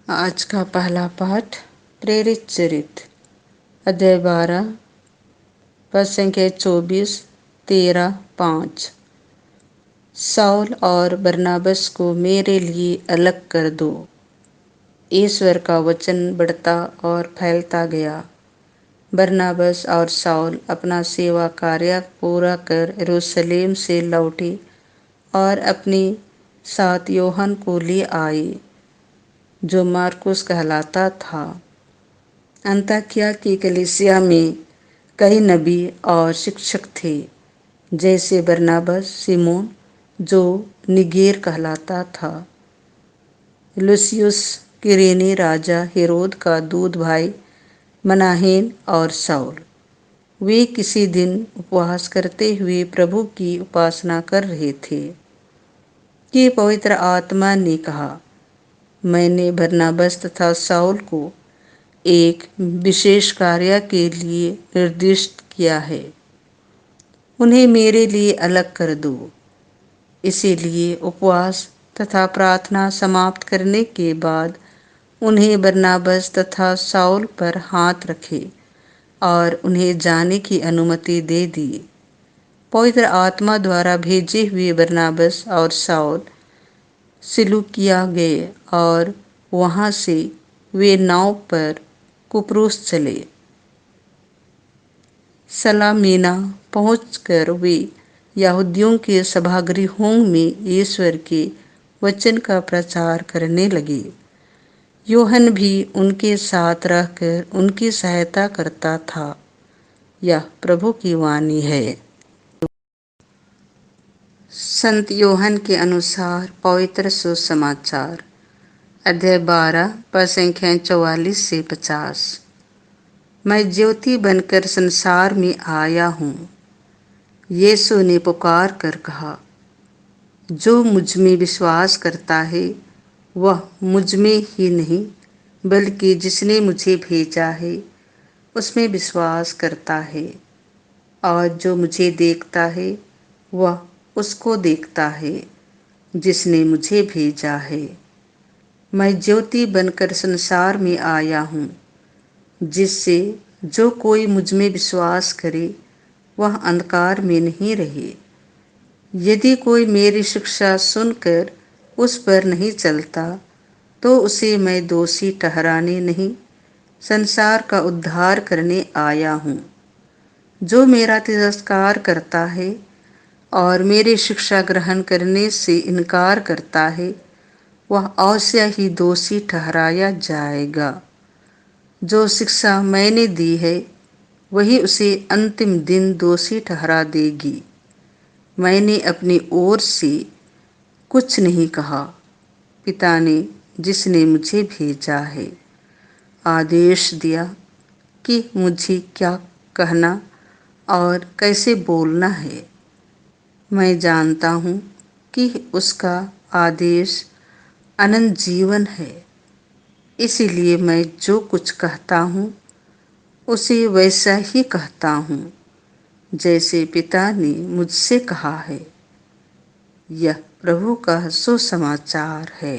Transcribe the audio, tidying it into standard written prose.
आज का पहला पाठ प्रेरित चरित्र अध्याय 12 पद संख्या 24, 13, 5। शाऊल और बरनबास को मेरे लिए अलग कर दो। ईश्वर का वचन बढ़ता और फैलता गया। बरनबास और शाऊल अपना सेवा कार्य पूरा कर यरूशलेम से लौटे और अपने साथ यूहन्ना को ले आए, जो मरकुस कहलाता था। अन्ताकिया की कलीसिया में कई नबी और शिक्षक थे, जैसे बरनबास, सिमोन जो निगेर कहलाता था, लूसियुस किरेनी, राजा हेरोद का दूध भाई मनाहेन और शाऊल। वे किसी दिन उपवास करते हुए प्रभु की उपासना कर रहे थे कि पवित्र आत्मा ने कहा, मैंने बरनबास तथा शाऊल को एक विशेष कार्य के लिए निर्दिष्ट किया है। उन्हें मेरे लिए अलग कर दो। इसीलिए उपवास तथा प्रार्थना समाप्त करने के बाद उन्हें बरनबास तथा शाऊल पर हाथ रखे और उन्हें जाने की अनुमति दे दी। पवित्र आत्मा द्वारा भेजे हुए बरनबास और शाऊल सिलूकिया गए और वहां से वे नाव पर कुप्रोस चले। सलामीना पहुंचकर वे यहूदियों के सभागृहों में ईश्वर के वचन का प्रचार करने लगे। यूहन्ना भी उनके साथ रहकर उनकी सहायता करता था। यह प्रभु की वाणी है। संत यूहन्ना के अनुसार पवित्र सुसमाचार अध्याय 12 पद संख्या 44 से 50। मैं ज्योति बनकर संसार में आया हूँ। यीशु ने पुकार कर कहा, जो मुझ में विश्वास करता है वह मुझ में ही नहीं बल्कि जिसने मुझे भेजा है उसमें विश्वास करता है, और जो मुझे देखता है वह उसको देखता है जिसने मुझे भेजा है। मैं ज्योति बनकर संसार में आया हूँ, जिससे जो कोई मुझ में विश्वास करे वह अंधकार में नहीं रहे। यदि कोई मेरी शिक्षा सुनकर उस पर नहीं चलता तो उसे मैं दोषी ठहराने नहीं, संसार का उद्धार करने आया हूँ। जो मेरा तिरस्कार करता है और मेरी शिक्षा ग्रहण करने से इनकार करता है वह अवश्य ही दोषी ठहराया जाएगा। जो शिक्षा मैंने दी है वही उसे अंतिम दिन दोषी ठहरा देगी। मैंने अपनी ओर से कुछ नहीं कहा, पिता ने जिसने मुझे भेजा है आदेश दिया कि मुझे क्या कहना और कैसे बोलना है। मैं जानता हूँ कि उसका आदेश अनंत जीवन है। इसीलिए मैं जो कुछ कहता हूँ उसे वैसा ही कहता हूँ जैसे पिता ने मुझसे कहा है। यह प्रभु का सुसमाचार है।